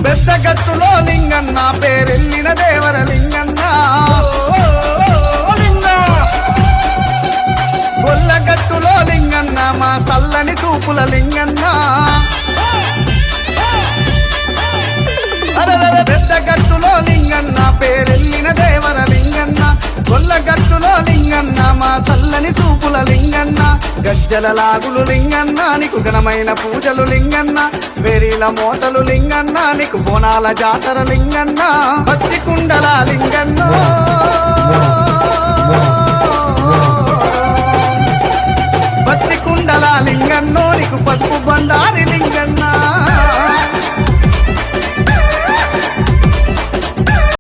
పెద్దగట్టులో లింగన్న పేరెళ్ళిన దేవర లింగన్న గొల్లగట్టులో లింగన్న మా చల్లని చూపుల లింగన్న పెద్దగట్టులో లింగన్న పేరెళ్ళిన దేవర లింగన్న గొల్లగట్టులో లింగన్న మా చల్లని చూపుల లింగన్న గజ్జల లాగులు లింగన్న నీకు ఘనమైన పూజలు లింగన్న వెరీల మోతలు లింగన్న నీకు బోనాల జాతర లింగన్న పచ్చి కుండల లింగన్న పచ్చి కుండల లింగన్నో నీకు పసుపు బండారి లింగ